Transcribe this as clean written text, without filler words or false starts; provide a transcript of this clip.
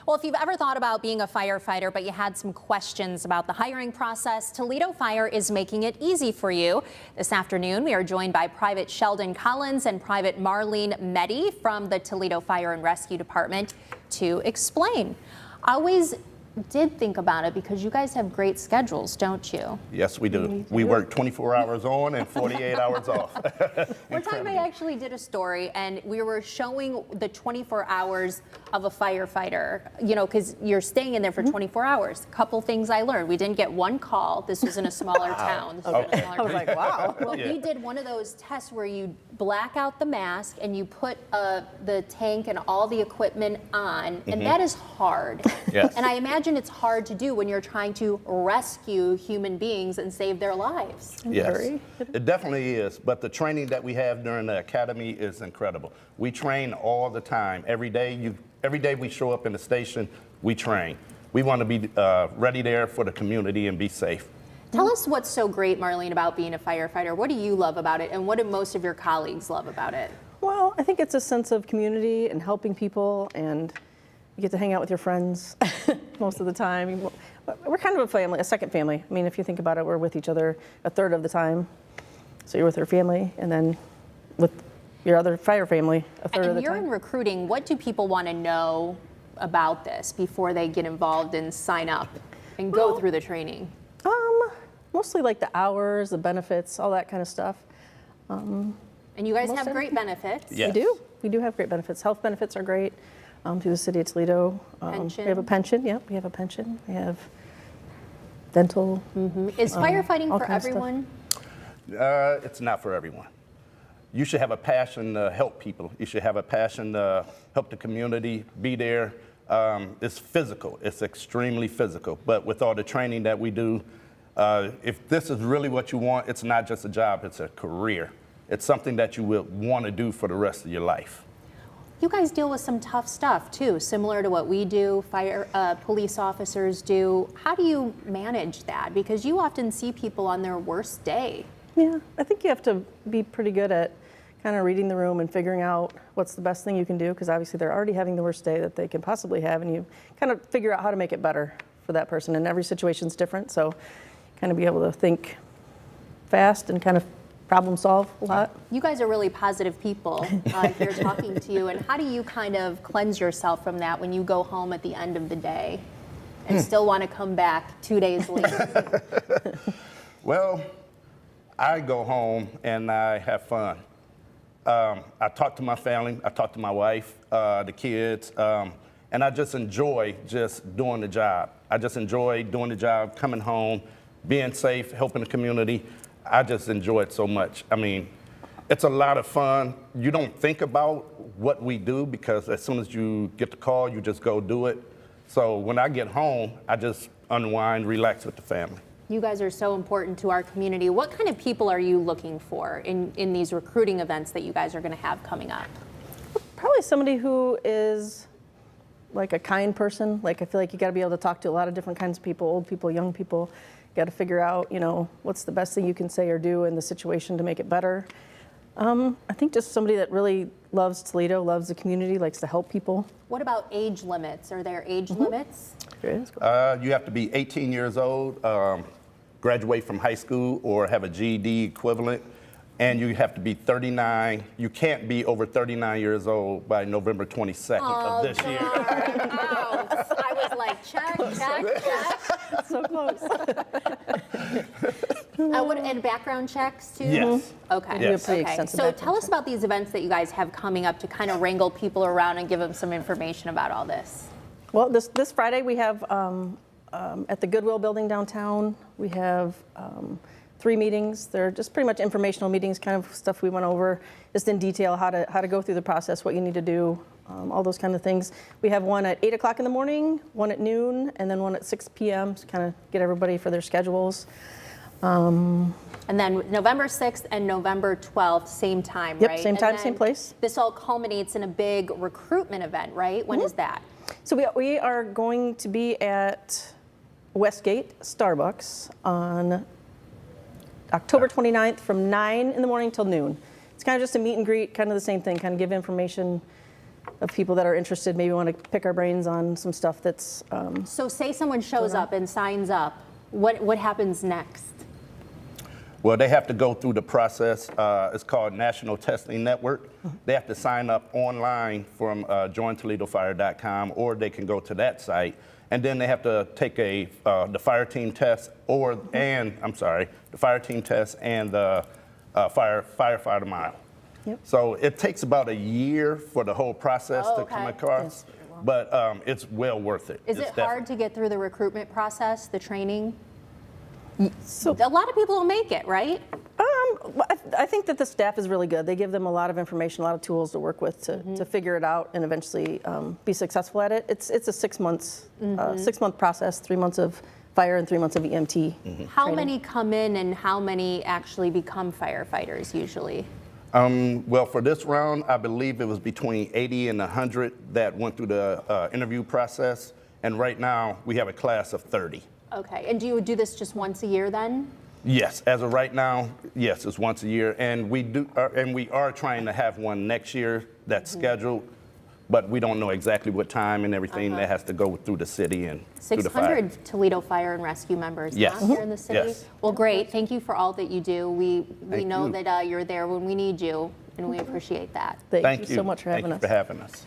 Well, if you've ever thought about being a firefighter, but you had some questions about the hiring process, Toledo Fire is making it easy for you. This afternoon, we are joined by Private Sheldon Collins and Private Marlene Meddy from the Toledo Fire and Rescue Department to explain. I always did think about it because you guys have great schedules, don't you? Yes, we do. We work 24 hours on and 48 hours off. One time I actually did a story and we were showing the 24 hours of a firefighter, you know, because you're staying in there for 24 hours. A couple things I learned. We didn't get one call. This was in a smaller town. This was in a smaller I was like, wow. Well, we did one of those tests where you black out the mask and you put the tank and all the equipment on, and that is hard. Yes. And I imagine it's hard to do when you're trying to rescue human beings and save their lives. Yes, it definitely is. But the training that we have during the academy is incredible. We train all the time. Every day we show up in the station, we train. We want to be ready there for the community and be safe. Tell us what's so great, Marlene, about being a firefighter. What do you love about it, and what do most of your colleagues love about it? Well, I think it's a sense of community and helping people, and you get to hang out with your friends most of the time. We're kind of a family, a second family. I mean, if you think about it, we're with each other a third of the time. So you're with your family, and then with your other fire family a third of the time. And you're in recruiting. What do people want to know about this before they get involved and sign up and go through the training? Mostly like the hours, the benefits, all that kind of stuff. And you guys have great benefits. Yes. We do. We do have great benefits. Health benefits are great through the city of Toledo. Pension. We have a pension. Yep, we have a pension. We have dental. Is firefighting all for kinds of stuff. everyone? It's not for everyone. You should have a passion to help people. You should have a passion to help the community, be there. It's physical. It's extremely physical. But with all the training that we do, if this is really what you want, it's not just a job, it's a career. It's something that you will want to do for the rest of your life. You guys deal with some tough stuff too, similar to what we do, police officers do. How do you manage that? Because you often see people on their worst day. Yeah, I think you have to be pretty good at kind of reading the room and figuring out what's the best thing you can do, because obviously they're already having the worst day that they can possibly have, and you kind of figure out how to make it better for that person. And every situation's different, so kind of be able to think fast and kind of problem solve a lot. You guys are really positive people here talking to you. And how do you kind of cleanse yourself from that when you go home at the end of the day and still want to come back 2 days later? Well, I go home and I have fun. I talk to my family, I talk to my wife, the kids, and I just enjoy just doing the job. I just enjoy doing the job, coming home, being safe, helping the community. I just enjoy it so much. I mean, it's a lot of fun. You don't think about what we do because as soon as you get the call, you just go do it. So when I get home, I just unwind, relax with the family. You guys are so important to our community. What kind of people are you looking for in these recruiting events that you guys are going to have coming up? Probably somebody who is like a kind person. Like, I feel like you got to be able to talk to a lot of different kinds of people, old people, young people. You got to figure out, you know, what's the best thing you can say or do in the situation to make it better. I think just somebody that really loves Toledo, loves the community, likes to help people. What about age limits? Are there age limits? There is. You have to be 18 years old, graduate from high school or have a GED equivalent, and you have to be 39. You can't be over 39 years old by November 22nd of this year. I was like, check. So close. And background checks too? Yes. Okay. Yes. We have pretty Okay. extensive So background tell us check. about these events that you guys have coming up to kind of wrangle people around and give them some information about all this. Well, this Friday we have at the Goodwill building downtown, we have 3 meetings. They're just pretty much informational meetings, kind of stuff we went over just in detail, how to go through the process, what you need to do, all those kind of things. We have one at 8 o'clock in the morning, one at noon, and then one at 6 p.m. to kind of get everybody for their schedules. And then November 6th and November 12th, same time, Yep, right? same And time, then same place. This all culminates in a big recruitment event, right? When is that? So we are going to be at Westgate Starbucks on October 29th from 9 in the morning till noon. It's kind of just a meet and greet, kind of the same thing, kind of give information of people that are interested, maybe want to pick our brains on some stuff that's, So say someone shows up and signs up, what happens next? Well, they have to go through the process. It's called National Testing Network. They have to sign up online from jointoledofire.com, or they can go to that site, and then they have to take the fire team test, the fire team test and the firefighter mile. Yep. So it takes about a year for the whole process Oh, to come okay. across, but it's well worth it. Is It's it hard to get through the recruitment process, the training? so. A lot of people don't make it, right? Well, I think that the staff is really good. They give them a lot of information, a lot of tools to work with to figure it out and eventually be successful at it. It's a 6 months, 6 month process, 3 months of fire and 3 months of EMT. How many come in and how many actually become firefighters usually? Well, for this round, I believe it was between 80 and 100 that went through the interview process, and right now we have a class of 30. Okay, and do you do this just once a year then? Yes, as of right now, yes, it's once a year, and we are trying to have one next year that's scheduled, but we don't know exactly what time and everything. That has to go through the city and through the fire. 600 Toledo Fire and Rescue members Yes. here in the city. Yes. Well, great. Thank you for all that you do. We Thank know you. that you're there when we need you, and we appreciate that. Thank you so much for having Thank us. you for having us.